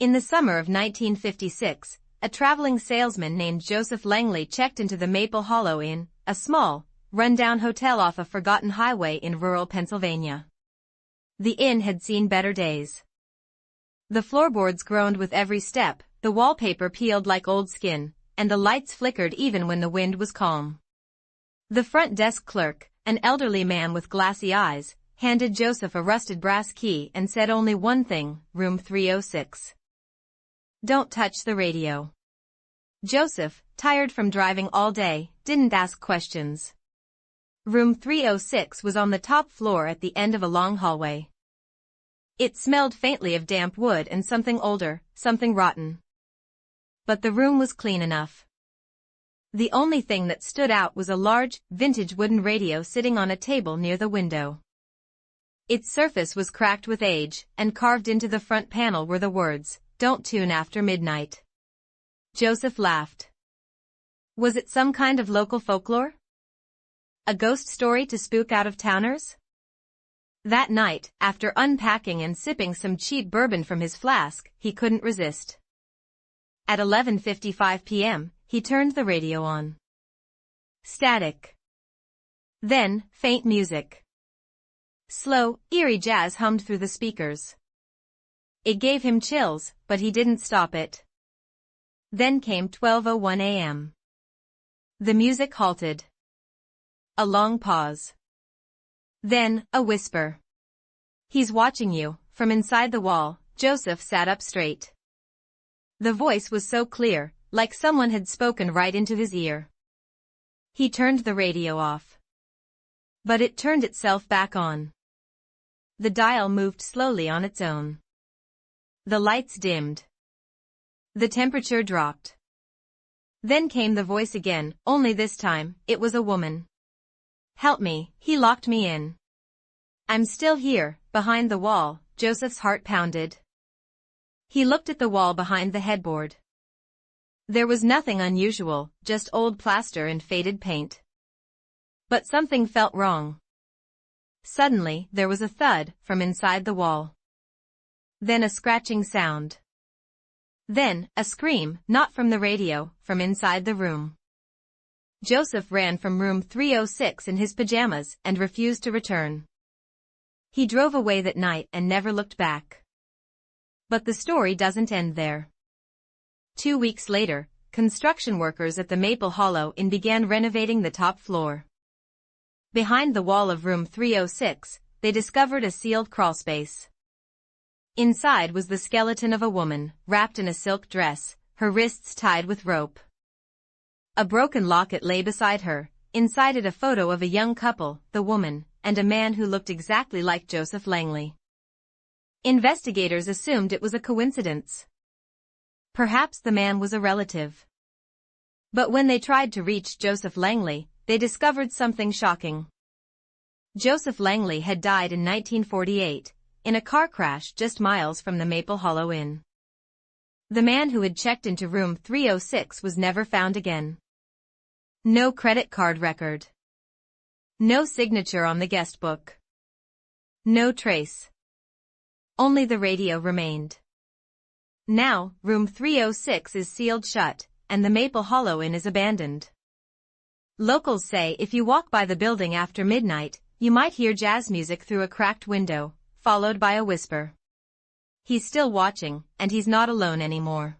In the summer of 1956, a traveling salesman named Joseph Langley checked into the Maple Hollow Inn, a small, run-down hotel off a forgotten highway in rural Pennsylvania. The inn had seen better days. The floorboards groaned with every step, the wallpaper peeled like old skin, and the lights flickered even when the wind was calm. The front desk clerk, an elderly man with glassy eyes, handed Joseph a rusted brass key and said only one thing, room 306. Don't touch the radio. Joseph, tired from driving all day, didn't ask questions. Room 306 was on the top floor at the end of a long hallway. It smelled faintly of damp wood and something older, something rotten. But the room was clean enough. The only thing that stood out was a large, vintage wooden radio sitting on a table near the window. Its surface was cracked with age, and carved into the front panel were the words, "Don't tune after midnight." Joseph laughed. Was it some kind of local folklore? A ghost story to spook out-of-towners? That night, after unpacking and sipping some cheap bourbon from his flask, he couldn't resist. At 11:55 p.m., he turned the radio on. Static. Then, faint music. Slow, eerie jazz hummed through the speakers. It gave him chills, but he didn't stop it. Then came 12:01 a.m. The music halted. A long pause. Then, a whisper. "He's watching you." From inside the wall, Joseph sat up straight. The voice was so clear, like someone had spoken right into his ear. He turned the radio off. But it turned itself back on. The dial moved slowly on its own. The lights dimmed. The temperature dropped. Then came the voice again, only this time, it was a woman. "Help me, he locked me in." "I'm still here." Behind the wall, Joseph's heart pounded. He looked at the wall behind the headboard. There was nothing unusual, just old plaster and faded paint. But something felt wrong. Suddenly, there was a thud from inside the wall. Then a scratching sound. Then, a scream, not from the radio, from inside the room. Joseph ran from room 306 in his pajamas and refused to return. He drove away that night and never looked back. But the story doesn't end there. 2 weeks later, construction workers at the Maple Hollow Inn began renovating the top floor. Behind the wall of room 306, they discovered a sealed crawlspace. Inside was the skeleton of a woman, wrapped in a silk dress, her wrists tied with rope. A broken locket lay beside her, inside it a photo of a young couple, the woman, and a man who looked exactly like Joseph Langley. Investigators assumed it was a coincidence. Perhaps the man was a relative. But when they tried to reach Joseph Langley, they discovered something shocking. Joseph Langley had died in 1948, in a car crash just miles from the Maple Hollow Inn. The man who had checked into room 306 was never found again. No credit card record. No signature on the guest book. No trace. Only the radio remained. Now, room 306 is sealed shut, and the Maple Hollow Inn is abandoned. Locals say if you walk by the building after midnight, you might hear jazz music through a cracked window, followed by a whisper. He's still watching, and he's not alone anymore.